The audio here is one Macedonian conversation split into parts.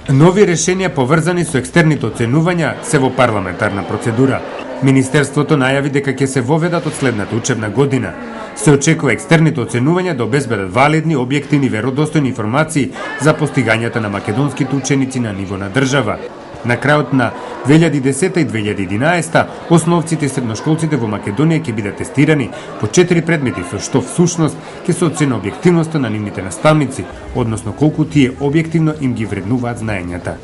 Нови решенија поврзани со екстерните оценувања се во парламентарна процедура. Министерството најави дека ќе се воведат од следната учебна година. Се очекува екстерните оценувања да обезбедат валидни, објективни, веродостојни информации за постигањата на македонските ученици на ниво на држава. На крајот на 2010 и 2011 основците и средношколците во Македонија ќе бидат тестирани по 4 предмети, со што всушност ќе се оцени објективноста на нивните наставници, односно колку тие објективно им ги вреднуваат знаењата.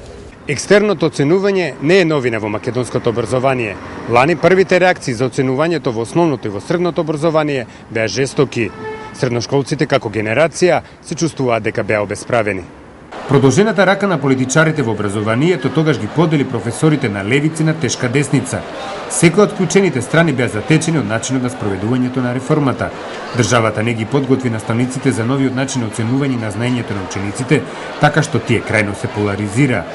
Екстерното оценување не е новина во македонското образование. Лани првите реакции за оценувањето во основното и во средното образование беа жестоки. Средношколците како генерација се чувствуваат дека беа обесправени. Продолжената рака на политичарите во образованието тогаш ги подели професорите на левица и на тешка десница. Секој од вклучените страни беа затечени од начинот на спроведувањето на реформата. Државата не ги подготви наставниците за новиот начин на оценување на знаењето на учениците, така што тие крајно се поларизира.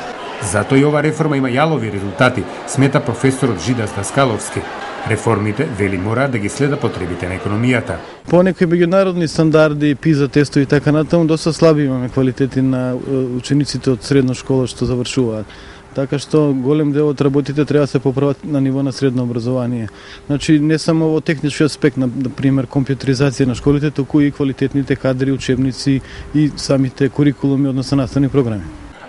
Затоа и ова реформа има јалови резултати, смета професорот Жидас Даскаловски. Реформите, вели, мора да ги следа потребите на економијата. По некои меѓународни стандарди, PISA тестови и така натаму, доста слаби имаме квалитети на учениците од средна школа што завршуваат. Така што голем дел од работите треба да се поправат на ниво на средно образование. Значи не само во технички аспект, на пример компјутеризација на школите, туку и квалитетните кадри, учебници и самите курикулуми, односно наставни програми.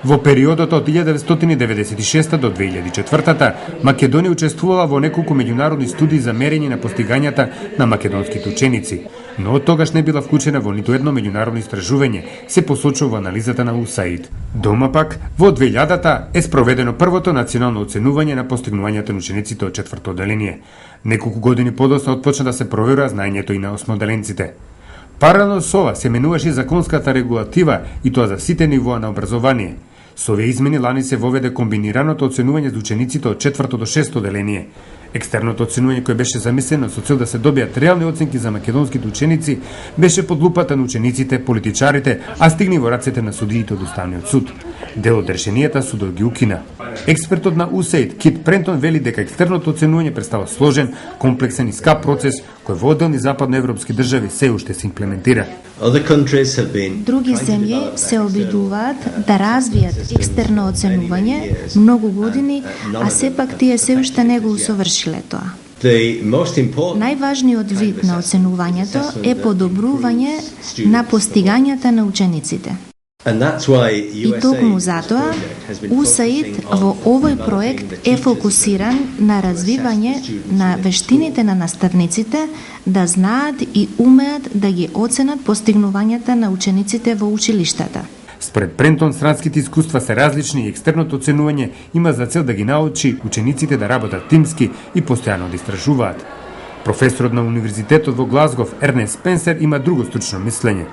Во периодот од 1996 до 2004 Македонија учествувала во неколку меѓународни студии за мерење на постигањата на македонските ученици, но од тогаш не била вклучена во ниту едно меѓународно истражување, се посочува во анализата на USAID. Дома пак, во 2000-та е спроведено првото национално оценување на постигнувањата на учениците од четврто оделение. Неколку години подоцна отпочна да се проверува знаењето и на осмоделенците. Паралелно со ова се менуваше законската регулатива и тоа за сите нивоа на образование. Со овие измени лани се воведе комбинираното оценување за учениците од четврто до шесто оделение. Екстерното оценување кое беше замислено со цел да се добијат реални оценки за македонските ученици беше под лупата на учениците, политичарите, а стигни во рацете на судиите од Уставниот суд. Дел од решенијата судот ги укина. Експертот на USAID Кит Прентон вели дека екстерното оценување представува сложен, комплексен и скап процес кој во одделни западноевропски држави се уште се имплементира. Други земји се обидуваат да развијат екстерно оценување многу години, а сепак тие се уште не го усовршиле тоа. Најважниот вид на оценувањето е подобрување на постигањата на учениците. И токму затоа, USAID во овој проект е фокусиран на развивање на вештините на наставниците да знаат и умеат да ги оценат постигнувањата на учениците во училиштата. Според Прентон, странските искуства се различни и екстерното оценување има за цел да ги научи учениците да работат тимски и постојано да истражуваат. Професорот на Универзитетот во Глазгов Ернест Спенсер има друго стручно мислење.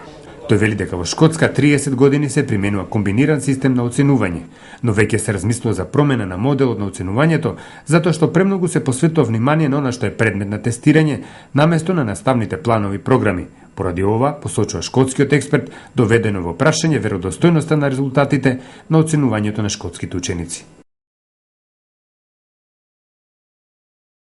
Тој вели дека во Шкотска 30 години се применува комбиниран систем на оценување, но веќе се размислува за промена на моделот на оценувањето, затоа што премногу се посветува внимание на она што е предмет на тестирање, наместо на наставните планови програми. Поради ова, посочува шкотскиот експерт, доведено во прашање веродостојноста на резултатите на оценувањето на шкотските ученици.